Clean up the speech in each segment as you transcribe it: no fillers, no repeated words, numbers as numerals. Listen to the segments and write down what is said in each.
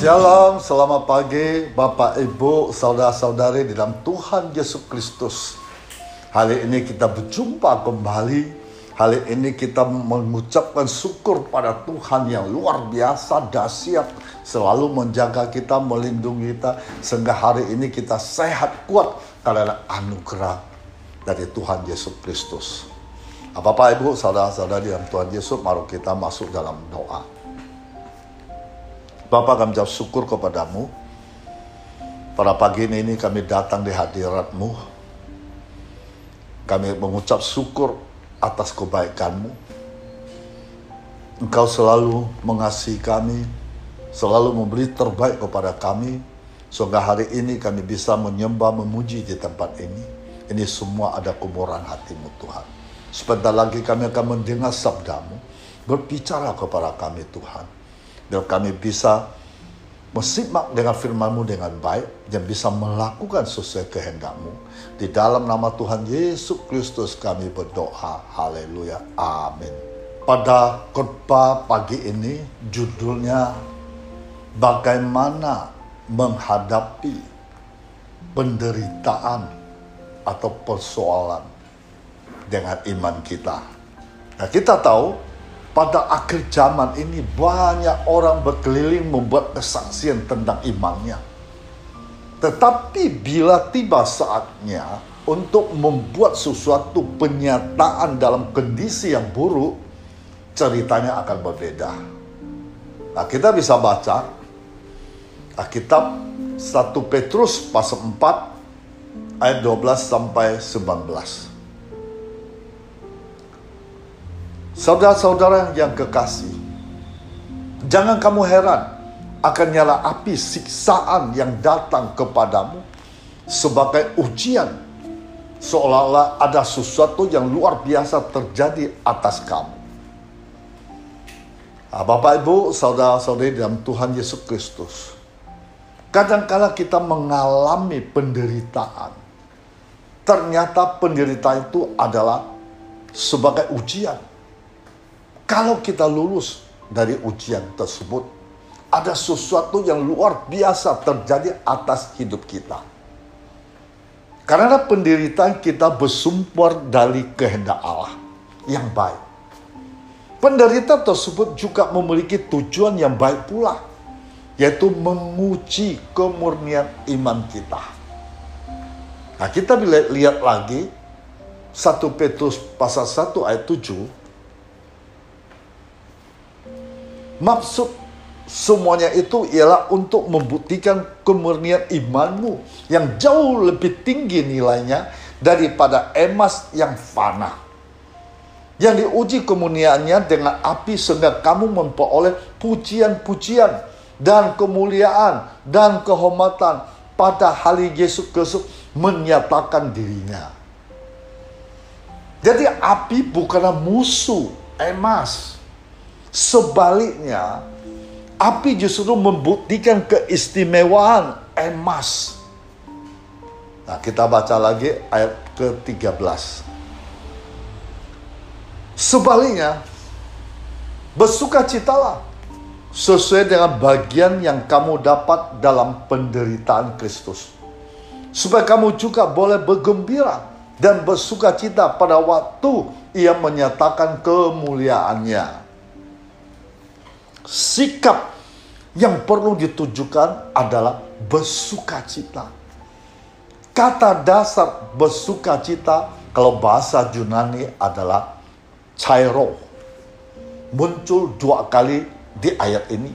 Shalom, selamat pagi Bapak, Ibu, Saudara-saudari di dalam Tuhan Yesus Kristus. Hari ini kita berjumpa kembali. Hari ini kita mengucapkan syukur pada Tuhan yang luar biasa, dahsyat, selalu menjaga kita, melindungi kita, sehingga hari ini kita sehat, kuat karena anugerah dari Tuhan Yesus Kristus. Bapak, Ibu, Saudara-saudari dalam Tuhan Yesus, mari kita masuk dalam doa. Bapa, kami ucap syukur kepadamu. Pada pagi ini kami datang di hadirat-Mu. Kami mengucap syukur atas kebaikan-Mu. Engkau selalu mengasihi kami, selalu memberi terbaik kepada kami, sehingga hari ini kami bisa menyembah, memuji di tempat ini. Ini semua ada kemurahan hati-Mu, Tuhan. Sebentar lagi kami akan mendengar sabda-Mu, berbicara kepada kami, Tuhan. Biar kami bisa mensimak dengan firman-Mu dengan baik dan bisa melakukan sesuai kehendak-Mu. Di dalam nama Tuhan Yesus Kristus kami berdoa. Haleluya. Amin. Pada khotbah pagi ini judulnya bagaimana menghadapi penderitaan atau persoalan dengan iman kita. Nah, kita tahu pada akhir zaman ini banyak orang berkeliling membuat kesaksian tentang imannya. Tetapi bila tiba saatnya untuk membuat sesuatu penyataan dalam kondisi yang buruk, ceritanya akan berbeda. Nah, kita bisa baca Alkitab 1 Petrus pasal 4 ayat 12 sampai 19. Saudara-saudara yang kekasih, jangan kamu heran akan nyala api siksaan yang datang kepadamu sebagai ujian, seolah-olah ada sesuatu yang luar biasa terjadi atas kamu. Bapak, Ibu, saudara-saudari dalam Tuhan Yesus Kristus, kadang-kala kita mengalami penderitaan. Ternyata penderitaan itu adalah sebagai ujian. Kalau kita lulus dari ujian tersebut, ada sesuatu yang luar biasa terjadi atas hidup kita. Karena penderitaan kita bersumber dari kehendak Allah yang baik. Penderitaan tersebut juga memiliki tujuan yang baik pula, yaitu menguji kemurnian iman kita. Nah, kita bila lihat lagi 1 Petrus pasal 1 ayat 7. Maksud semuanya itu ialah untuk membuktikan kemurnian imanmu yang jauh lebih tinggi nilainya daripada emas yang fana, yang diuji kemurniannya dengan api sehingga kamu memperoleh pujian-pujian dan kemuliaan dan kehormatan pada hari Yesus Kristus menyatakan dirinya. Jadi api bukanlah musuh emas. Sebaliknya, api justru membuktikan keistimewaan emas. Nah, kita baca lagi ayat ke-13. Sebaliknya, bersukacitalah sesuai dengan bagian yang kamu dapat dalam penderitaan Kristus, supaya kamu juga boleh bergembira dan bersukacita pada waktu Ia menyatakan kemuliaannya. Sikap yang perlu ditujukan adalah bersukacita. Kata dasar bersukacita kalau bahasa Yunani adalah chairo. Muncul 2 kali di ayat ini.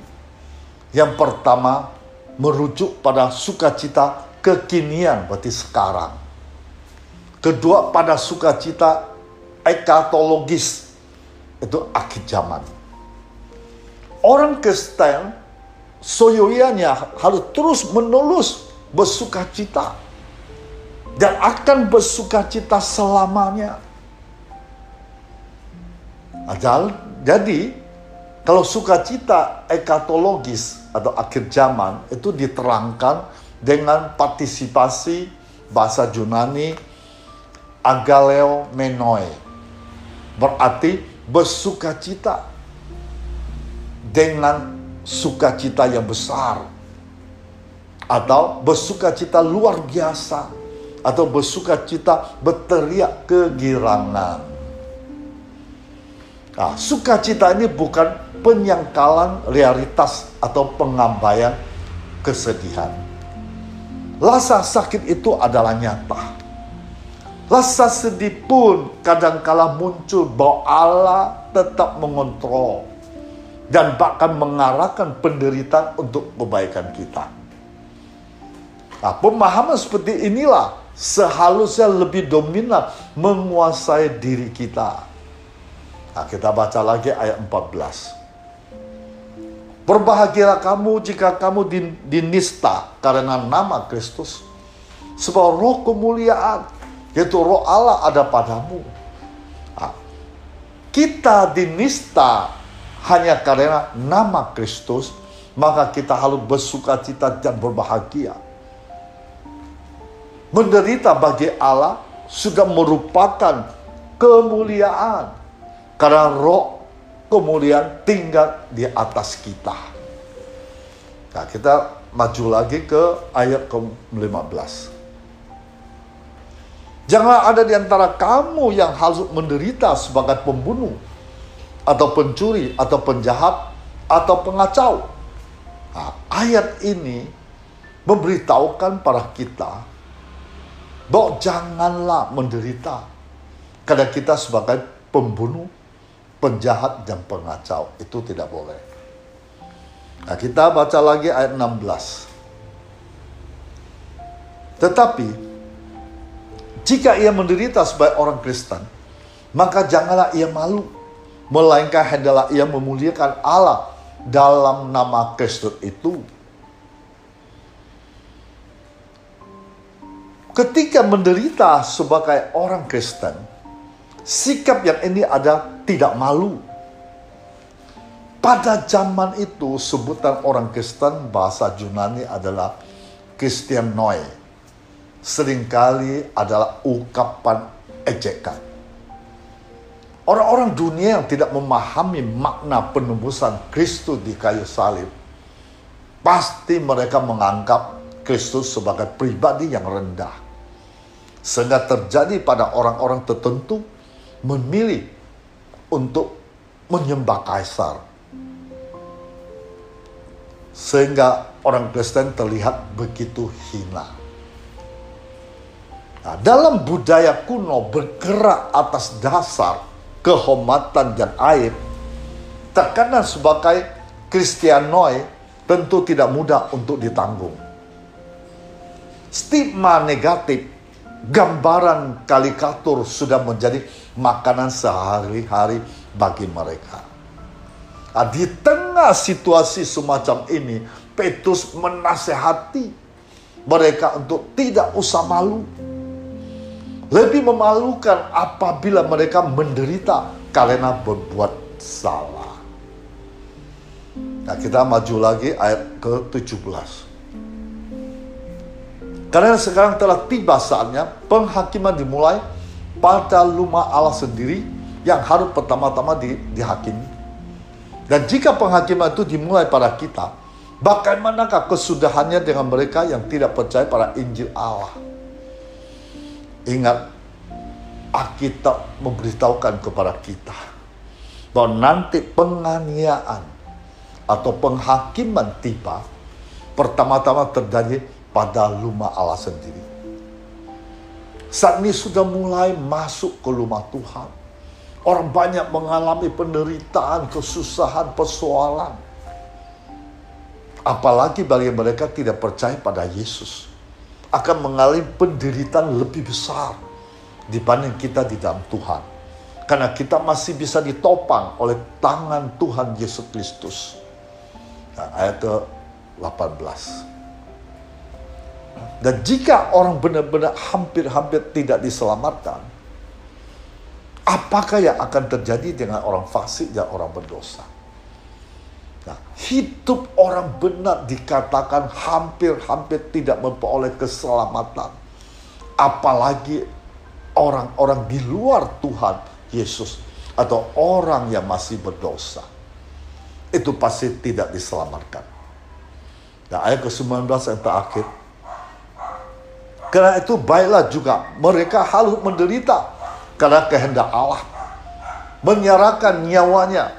Yang pertama merujuk pada sukacita kekinian, berarti sekarang. Kedua pada sukacita ekatologis, itu akhir zaman. Orang Kristen seyogianya harus terus-menerus bersukacita dan akan bersukacita selamanya. Jadi kalau sukacita ekatologis atau akhir zaman itu diterangkan dengan partisipasi bahasa Yunani agaleo menoi, berarti bersukacita dengan sukacita yang besar, atau bersukacita luar biasa, atau bersukacita berteriak kegirangan. Nah, sukacita ini bukan penyangkalan realitas atau pengabaian kesedihan. Rasa sakit itu adalah nyata. Rasa sedih pun kadangkala muncul bahwa Allah tetap mengontrol dan bahkan mengarahkan penderitaan untuk kebaikan kita. Nah, pemahaman seperti inilah seharusnya lebih dominan menguasai diri kita. Nah, kita baca lagi ayat 14. Berbahagialah kamu jika kamu dinista karena nama Kristus, sebab roh kemuliaan, yaitu roh Allah ada padamu. Nah, kita dinista hanya karena nama Kristus, maka kita harus bersukacita dan berbahagia. Menderita bagi Allah sudah merupakan kemuliaan, karena roh kemuliaan tinggal di atas kita. Nah, kita maju lagi ke ayat ke-15. Janganlah ada di antara kamu yang harus menderita sebagai pembunuh, atau pencuri, atau penjahat, atau pengacau. Nah, ayat ini memberitahukan pada kita bahwa janganlah menderita, karena kita sebagai pembunuh, penjahat, dan pengacau. Itu tidak boleh. Nah, kita baca lagi ayat 16. Tetapi jika ia menderita sebagai orang Kristen, maka janganlah ia malu, melainkan hendaklah ia memuliakan Allah dalam nama Kristus itu. Ketika menderita sebagai orang Kristen, sikap yang ini ada tidak malu. Pada zaman itu sebutan orang Kristen bahasa Yunani adalah Kristianoi. Seringkali adalah ungkapan ejekan. Orang-orang dunia yang tidak memahami makna penebusan Kristus di kayu salib, pasti mereka menganggap Kristus sebagai pribadi yang rendah. Sehingga terjadi pada orang-orang tertentu memilih untuk menyembah kaisar. Sehingga orang Kristen terlihat begitu hina. Nah, dalam budaya kuno bergerak atas dasar kehormatan dan aib, tekanan sebagai Kristianoi tentu tidak mudah untuk ditanggung. Stigma negatif, gambaran karikatur sudah menjadi makanan sehari-hari bagi mereka. Nah, di tengah situasi semacam ini, Petrus menasehati mereka untuk tidak usah malu. Lebih memalukan apabila mereka menderita karena berbuat salah. Nah, kita maju lagi ayat ke-17. Karena sekarang telah tiba saatnya penghakiman dimulai pada rumah Allah sendiri yang harus pertama-tama dihakimi. Dan jika penghakiman itu dimulai pada kita, bagaimanakah kesudahannya dengan mereka yang tidak percaya pada Injil Allah? Ingat, Alkitab memberitahukan kepada kita bahwa nanti penganiayaan atau penghakiman tiba, pertama-tama terjadi pada rumah Allah sendiri. Saat ini sudah mulai masuk ke rumah Tuhan. Orang banyak mengalami penderitaan, kesusahan, persoalan. Apalagi bagi mereka tidak percaya pada Yesus, akan mengalami penderitaan lebih besar dibanding kita di dalam Tuhan. Karena kita masih bisa ditopang oleh tangan Tuhan Yesus Kristus. Nah, ayat ke-18. Dan jika orang benar-benar hampir-hampir tidak diselamatkan, apakah yang akan terjadi dengan orang fasik dan orang berdosa? Nah, hidup orang benar dikatakan hampir-hampir tidak memperoleh keselamatan. Apalagi orang-orang di luar Tuhan Yesus atau orang yang masih berdosa. Itu pasti tidak diselamatkan. Dan ayat ke-19 yang terakhir. Karena itu baiklah juga mereka harus menderita karena kehendak Allah. Menyerahkan nyawanya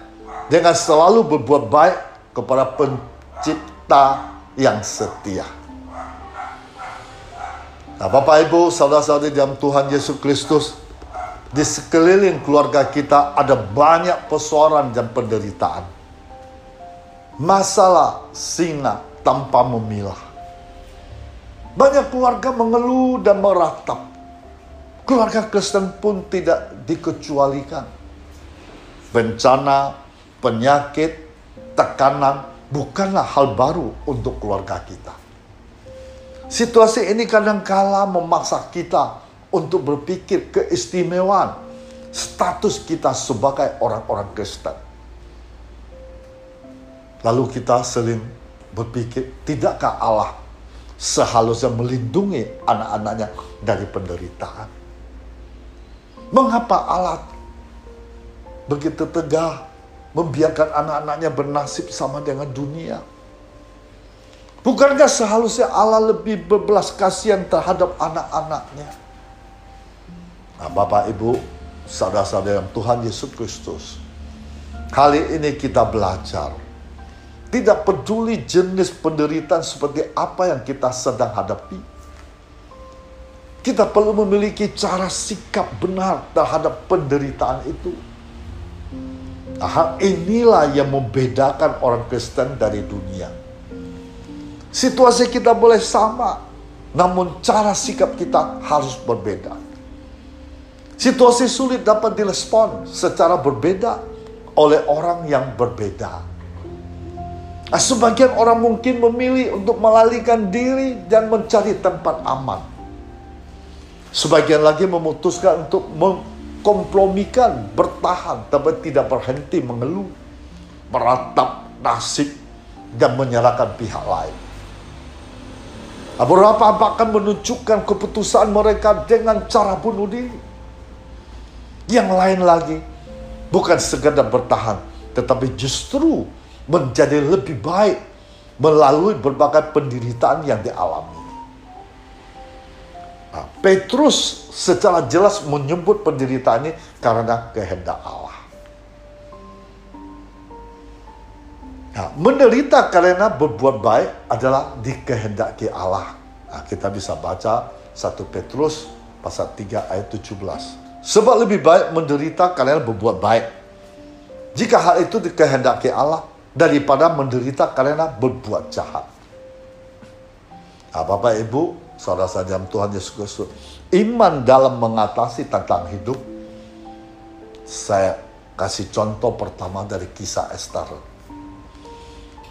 dengan selalu berbuat baik kepada pencipta yang setia. Nah, Bapak Ibu, saudara-saudari dalam Tuhan Yesus Kristus, di sekeliling keluarga kita ada banyak persoalan dan penderitaan. Masalah singa tanpa memilah. Banyak keluarga mengeluh dan meratap. Keluarga Kristen pun tidak dikecualikan. Bencana, penyakit, tekanan bukanlah hal baru untuk keluarga kita. Situasi ini kadang-kala memaksa kita untuk berpikir keistimewaan status kita sebagai orang-orang Kristen. Lalu kita sering berpikir, tidakkah Allah seharusnya melindungi anak-anaknya dari penderitaan? Mengapa Allah begitu tegar membiarkan anak-anaknya bernasib sama dengan dunia? Bukankah seharusnya Allah lebih berbelas kasihan terhadap anak-anaknya? Nah, Bapak, Ibu, saudara-saudara yang Tuhan Yesus Kristus, kali ini kita belajar. Tidak peduli jenis penderitaan seperti apa yang kita sedang hadapi. Kita perlu memiliki cara sikap benar terhadap penderitaan itu. Nah, hal inilah yang membedakan orang Kristen dari dunia. Situasi kita boleh sama, namun cara sikap kita harus berbeda. Situasi sulit dapat direspon secara berbeda oleh orang yang berbeda. Nah, sebagian orang mungkin memilih untuk melarikan diri dan mencari tempat aman. Sebagian lagi memutuskan untuk mengkompromikan, bertahan, tapi tidak berhenti mengeluh, meratap nasib, dan menyalahkan pihak lain. Beberapa bahkan menunjukkan keputusan mereka dengan cara bunuh diri. Yang lain lagi bukan sekadar bertahan, tetapi justru menjadi lebih baik melalui berbagai penderitaan yang dialami. Nah, Petrus secara jelas menyebut penderitaan ini karena kehendak Allah. Nah, menderita karena berbuat baik adalah dikehendaki Allah. Nah, kita bisa baca 1 Petrus pasal 3 ayat 17. Sebab lebih baik menderita karena berbuat baik, jika hal itu dikehendaki Allah, daripada menderita karena berbuat jahat. Nah, Bapak, Ibu, saudara-saudara dalam Tuhan Yesus Kristus, iman dalam mengatasi tantangan hidup. Saya kasih contoh pertama dari kisah Esther.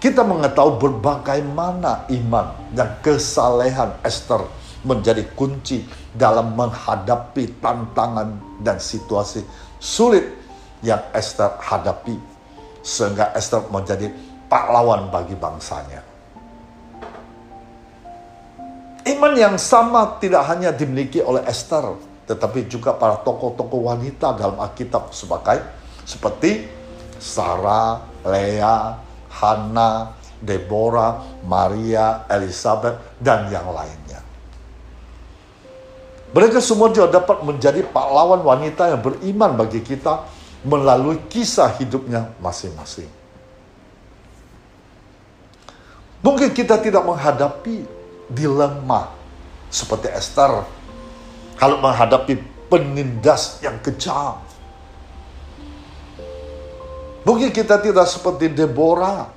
Kita mengetahui berbagaimana iman dan kesalehan Esther menjadi kunci dalam menghadapi tantangan dan situasi sulit yang Esther hadapi, sehingga Esther menjadi pahlawan bagi bangsanya. Iman yang sama tidak hanya dimiliki oleh Esther, tetapi juga para tokoh-tokoh wanita dalam Alkitab seperti Sarah, Leah, Hana, Deborah, Maria, Elizabeth, dan yang lainnya. Mereka semua juga dapat menjadi pahlawan wanita yang beriman bagi kita melalui kisah hidupnya masing-masing. Mungkin kita tidak menghadapi dilema seperti Esther kalau menghadapi penindas yang kejam. Mungkin kita tidak seperti Deborah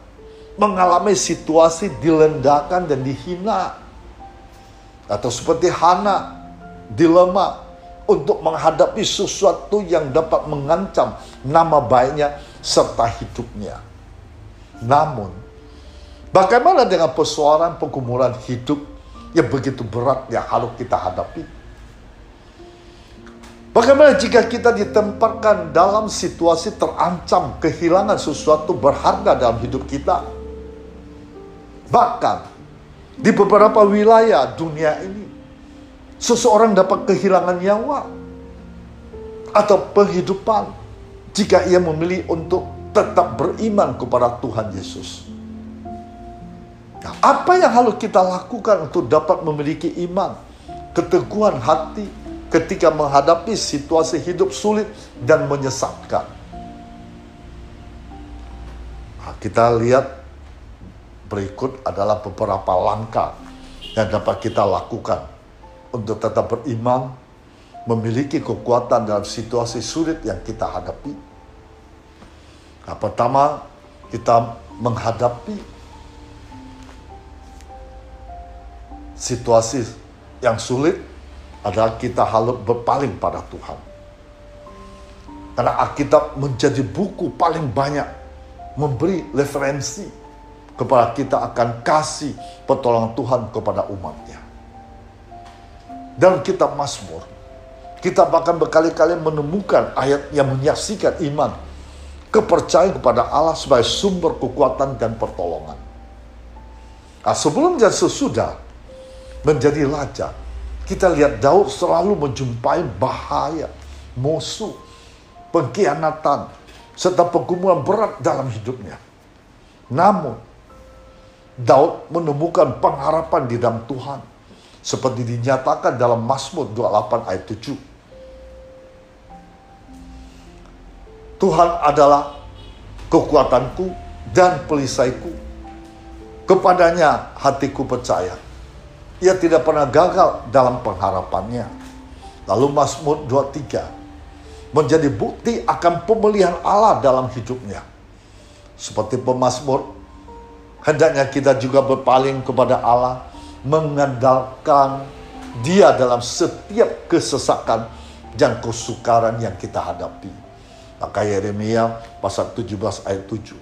mengalami situasi dilendakan dan dihina, atau seperti Hana dilema untuk menghadapi sesuatu yang dapat mengancam nama baiknya serta hidupnya. Namun, bagaimana dengan persoalan pergumulan hidup yang begitu berat yang harus kita hadapi? Bagaimana jika kita ditempatkan dalam situasi terancam kehilangan sesuatu berharga dalam hidup kita? Bahkan, di beberapa wilayah dunia ini, seseorang dapat kehilangan nyawa atau penghidupan jika ia memilih untuk tetap beriman kepada Tuhan Yesus. Nah, apa yang harus kita lakukan untuk dapat memiliki iman, keteguhan hati ketika menghadapi situasi hidup sulit dan menyesatkan? Nah, kita lihat berikut adalah beberapa langkah yang dapat kita lakukan untuk tetap beriman, memiliki kekuatan dalam situasi sulit yang kita hadapi. Nah, pertama, kita menghadapi situasi yang sulit adalah kita harus berpaling pada Tuhan. Karena Alkitab menjadi buku paling banyak memberi referensi kepada kita akan kasih pertolongan Tuhan kepada umatnya. Dalam kitab Mazmur, kita bahkan berkali-kali menemukan ayat yang menyaksikan iman, kepercayaan kepada Allah sebagai sumber kekuatan dan pertolongan. Nah, sebelum dan sesudah menjadi raja, kita lihat Daud selalu menjumpai bahaya, musuh, pengkhianatan, serta pergumulan berat dalam hidupnya. Namun, Daud menemukan pengharapan di dalam Tuhan, seperti dinyatakan dalam Mazmur 28 ayat 7. Tuhan adalah kekuatanku dan perisaiku. Kepadanya hatiku percaya. Ia tidak pernah gagal dalam pengharapannya. Lalu Mazmur 23 menjadi bukti akan pemeliharaan Allah dalam hidupnya. Seperti pemazmur, hendaknya kita juga berpaling kepada Allah, mengandalkan Dia dalam setiap kesesakan dan kesukaran yang kita hadapi. Maka Yeremia pasal 17 ayat 7.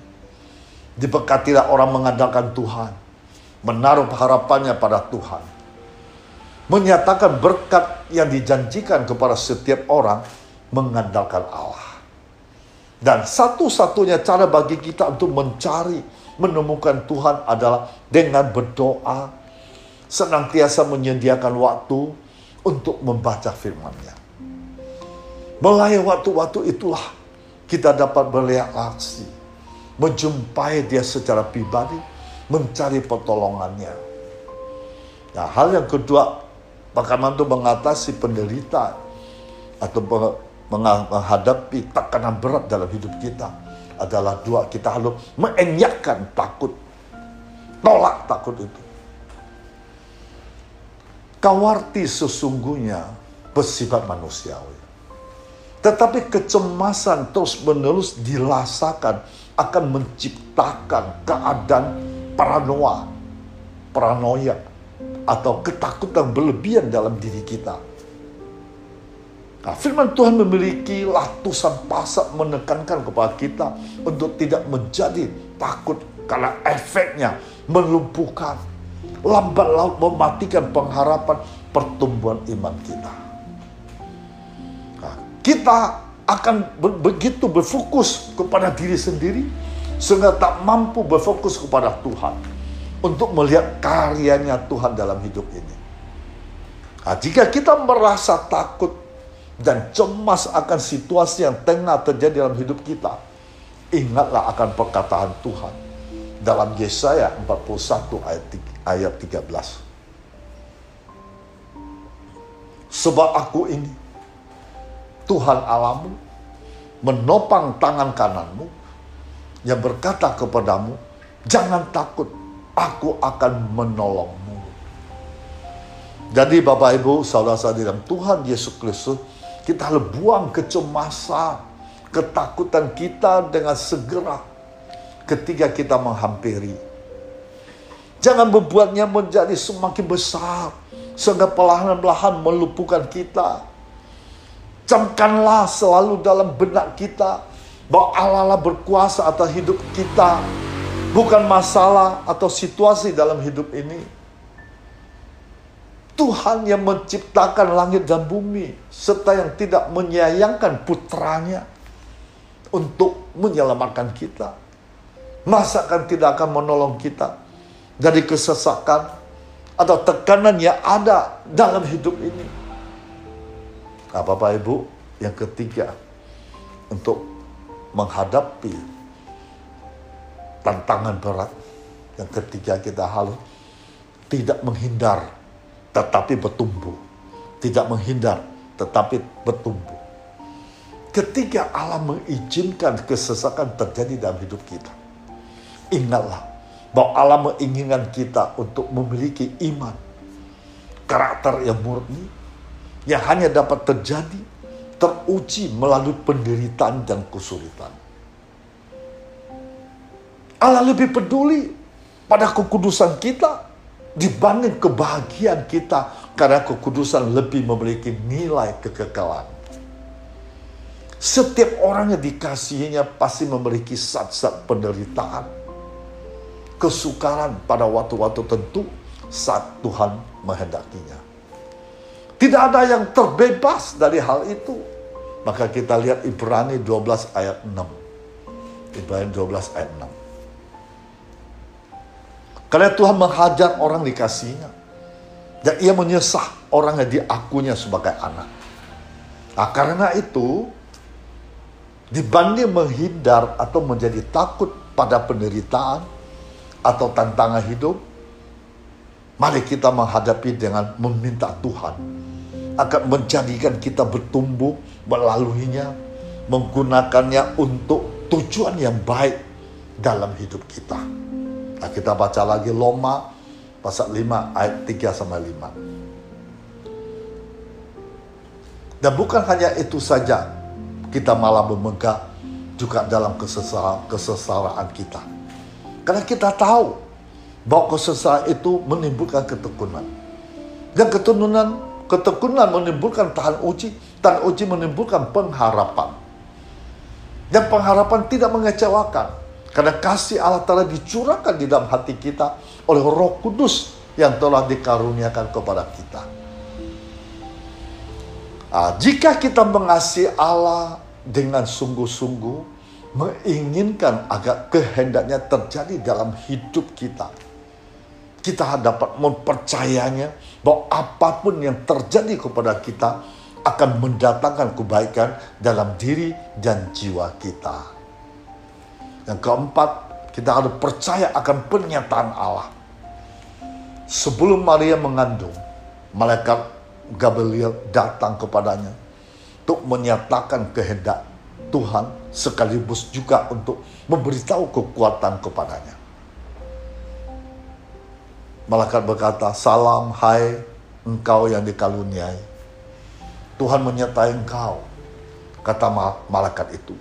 Diberkatilah orang mengandalkan Tuhan, menaruh harapannya pada Tuhan, menyatakan berkat yang dijanjikan kepada setiap orang mengandalkan Allah. Dan satu-satunya cara bagi kita untuk mencari, menemukan Tuhan adalah dengan berdoa, senantiasa menyediakan waktu untuk membaca firman-Nya. Melalui waktu-waktu itulah kita dapat bereaksi, menjumpai Dia secara pribadi, mencari pertolongannya. Nah, hal yang kedua, bagaimana untuk mengatasi penderitaan atau menghadapi tekanan berat dalam hidup kita adalah dua, kita harus mengenyahkan takut, tolak takut itu. Khawatir sesungguhnya bersifat manusiawi, tetapi kecemasan terus-menerus dirasakan akan menciptakan keadaan paranoia, atau ketakutan berlebihan dalam diri kita. Nah, firman Tuhan memiliki ratusan pasal menekankan kepada kita untuk tidak menjadi takut, karena efeknya melumpuhkan, lambat laun mematikan pengharapan pertumbuhan iman kita. Nah, kita akan begitu berfokus kepada diri sendiri sehingga tak mampu berfokus kepada Tuhan untuk melihat karyanya Tuhan dalam hidup ini. Nah, jika kita merasa takut dan cemas akan situasi yang tengah terjadi dalam hidup kita, ingatlah akan perkataan Tuhan dalam Yesaya 41 ayat 13. Sebab aku ini, Tuhan Allahmu, menopang tangan kananmu, yang berkata kepadamu, jangan takut, aku akan menolongmu. Jadi Bapak Ibu, saudara-saudara dalam Tuhan Yesus Kristus, kita harus buang kecemasan, ketakutan kita dengan segera ketika kita menghampiri. Jangan membuatnya menjadi semakin besar sehingga perlahan-lahan melumpuhkan kita. Camkanlah selalu dalam benak kita bahwa Allah berkuasa atas hidup kita, bukan masalah atau situasi dalam hidup ini. Tuhan yang menciptakan langit dan bumi, serta yang tidak menyayangkan putranya untuk menyelamatkan kita. Masa kan tidak akan menolong kita dari kesesakan atau tekanan yang ada dalam hidup ini. Nah, Bapak Ibu, yang ketiga, untuk menghadapi tantangan berat, Yang ketiga, kita harus tidak menghindar, tetapi bertumbuh. Tidak menghindar, tetapi bertumbuh. Ketika Allah mengizinkan kesesakan terjadi dalam hidup kita, ingatlah bahwa Allah menginginkan kita untuk memiliki iman, karakter yang murni, yang hanya dapat terjadi, teruji melalui penderitaan dan kesulitan. Allah lebih peduli pada kekudusan kita dibanding kebahagiaan kita, karena kekudusan lebih memiliki nilai kekekalan. Setiap orang yang dikasihinya pasti memiliki saat-saat penderitaan, kesukaran pada waktu-waktu tentu saat Tuhan menghendakinya. Tidak ada yang terbebas dari hal itu. Maka kita lihat Ibrani 12 ayat 6. Ibrani 12 ayat 6. Karena Tuhan menghajar orang dikasihnya, dan ia menyesah orang yang diakunya sebagai anak. Nah, karena itu, dibanding menghindar atau menjadi takut pada penderitaan atau tantangan hidup, mari kita menghadapi dengan meminta Tuhan akan menjadikan kita bertumbuh melaluinya, menggunakannya untuk tujuan yang baik dalam hidup kita. Nah, kita baca lagi Roma pasal 5 ayat 3-5. Dan bukan hanya itu saja, kita malah memegang juga dalam kesesaran kita. Karena kita tahu bahwa kesesaran itu menimbulkan ketekunan. Dan ketekunan menimbulkan tahan uji menimbulkan pengharapan. Dan pengharapan tidak mengecewakan. Karena kasih Allah telah dicurahkan di dalam hati kita oleh Roh Kudus yang telah dikaruniakan kepada kita. Jika kita mengasihi Allah dengan sungguh-sungguh, menginginkan agar kehendaknya terjadi dalam hidup kita, kita dapat mempercayainya bahwa apapun yang terjadi kepada kita akan mendatangkan kebaikan dalam diri dan jiwa kita. Yang keempat, kita harus percaya akan pernyataan Allah. Sebelum Maria mengandung, malaikat Gabriel datang kepadanya untuk menyatakan kehendak Tuhan, sekaligus juga untuk memberitahu kekuatan kepadanya. Malaikat berkata, "Salam, hai engkau yang dikaruniai. Tuhan menyertai engkau," kata malaikat itu.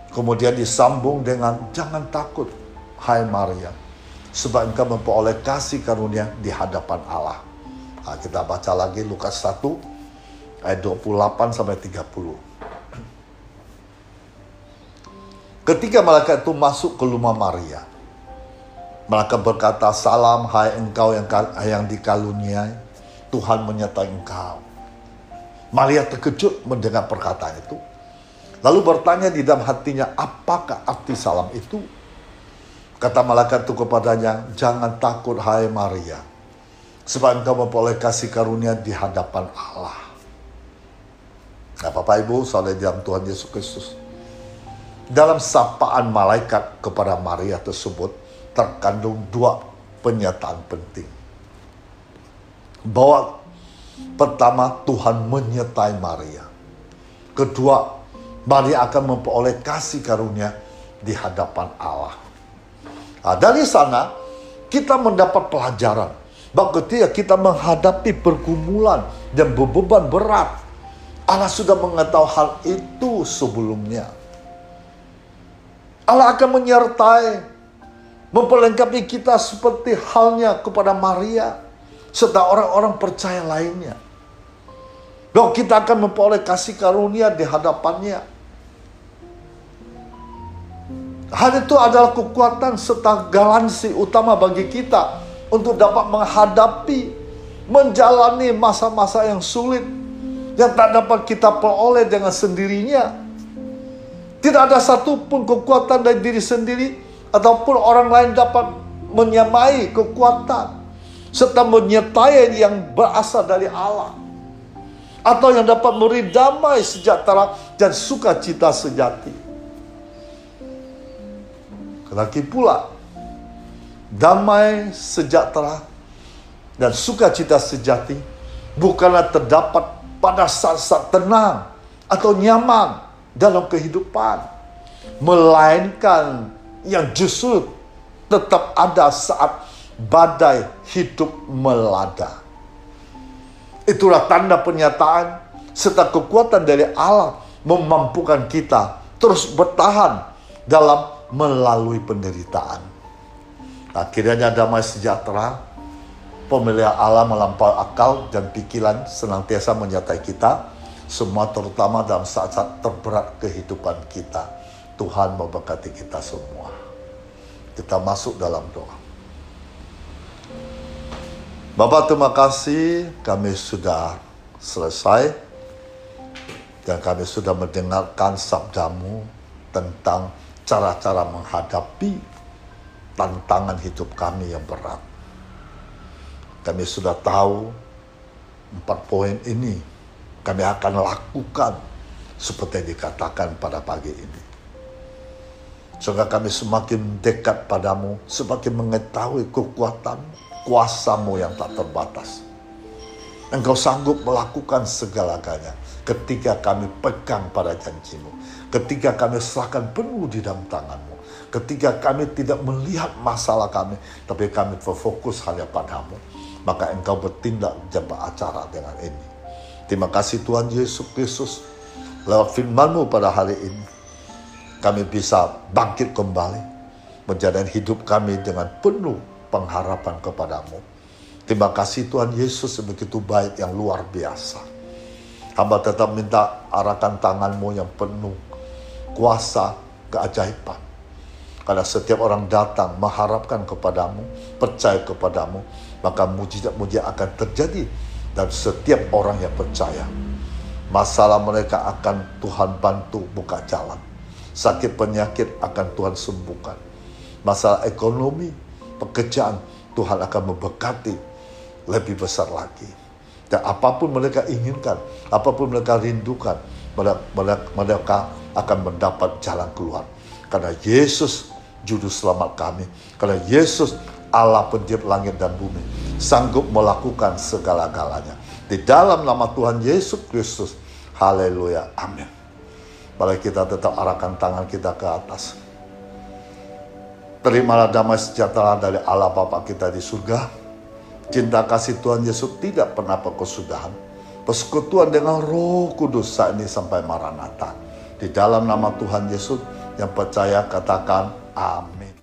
Kemudian disambung dengan, "Jangan takut, hai Maria, sebab engkau memperoleh kasih karunia di hadapan Allah." Nah, kita baca lagi Lukas 1 ayat 28-30. Ketika malaikat itu masuk ke rumah Maria, malaikat berkata, "Salam, hai engkau yang dikaruniai, Tuhan menyertai engkau." Maria terkejut mendengar perkataan itu, lalu bertanya di dalam hatinya, apakah arti salam itu? Kata malaikat itu kepadanya, "Jangan takut, hai Maria, sebab engkau memperoleh kasih karunia di hadapan Allah." Nah, Bapak Ibu, saudara dalam Tuhan Yesus Kristus, dalam sapaan malaikat kepada Maria tersebut terkandung dua pernyataan penting. Bahwa pertama, Tuhan menyertai Maria. Kedua, Maria akan memperoleh kasih karunia di hadapan Allah. Nah, dari sana kita mendapat pelajaran bahwa ketika kita menghadapi pergumulan dan beban berat, Allah sudah mengetahui hal itu sebelumnya. Allah akan menyertai, memperlengkapi kita seperti halnya kepada Maria serta orang-orang percaya lainnya. Bahwa kita akan memperoleh kasih karunia di hadapannya. Hal itu adalah kekuatan serta garansi utama bagi kita untuk dapat menghadapi, menjalani masa-masa yang sulit yang tak dapat kita peroleh dengan sendirinya. Tidak ada satupun kekuatan dari diri sendiri ataupun orang lain dapat menyamai kekuatan serta menyertai yang berasal dari Allah, atau yang dapat memberi damai sejahtera dan sukacita sejati. Lagi pula, damai sejahtera dan sukacita sejati bukanlah terdapat pada saat-saat tenang atau nyaman dalam kehidupan, melainkan yang justru tetap ada saat badai hidup melanda. Itulah tanda pernyataan serta kekuatan dari Allah memampukan kita terus bertahan dalam melalui penderitaan. Akhirnya damai sejahtera, pemeliharaan Allah melampaui akal dan pikiran senantiasa menyertai kita, semua terutama dalam saat-saat terberat kehidupan kita. Tuhan memberkati kita semua. Kita masuk dalam doa. Bapa, terima kasih kami sudah selesai dan kami sudah mendengarkan sabdamu tentang cara-cara menghadapi tantangan hidup kami yang berat. Kami sudah tahu 4 poin ini kami akan lakukan seperti yang dikatakan pada pagi ini. Sehingga kami semakin dekat padamu, semakin mengetahui kekuatan kuasamu yang tak terbatas. Engkau sanggup melakukan segala-galanya ketika kami pegang pada janjimu, ketika kami serahkan penuh di dalam tanganmu, ketika kami tidak melihat masalah kami, tapi kami berfokus hanya padamu, maka engkau bertindak jabak acara dengan ini. Terima kasih Tuhan Yesus Kristus, lewat firman-Mu pada hari ini, kami bisa bangkit kembali, menjalani hidup kami dengan penuh pengharapan kepadamu. Terima kasih Tuhan Yesus yang begitu baik, yang luar biasa. Hamba tetap minta arahkan tangan-Mu yang penuh kuasa keajaiban. Karena setiap orang datang mengharapkan kepadamu, percaya kepadamu, maka mujizat-mujizat akan terjadi. Dan setiap orang yang percaya, masalah mereka akan Tuhan bantu buka jalan. Sakit penyakit akan Tuhan sembuhkan. Masalah ekonomi, pekerjaan, Tuhan akan memberkati lebih besar lagi. Dan apapun mereka inginkan, apapun mereka rindukan, mereka akan mendapat jalan keluar. Karena Yesus juru selamat kami. Karena Yesus Allah pencipta langit dan bumi, sanggup melakukan segala-galanya. Di dalam nama Tuhan Yesus Kristus. Haleluya. Amin. Mari kita tetap arahkan tangan kita ke atas. Terimalah damai sejahtera dari Allah Bapa kita di surga. Cinta kasih Tuhan Yesus tidak pernah berkesudahan. Persekutuan dengan Roh Kudus saat ini sampai Maranatha. Di dalam nama Tuhan Yesus yang percaya katakan amin.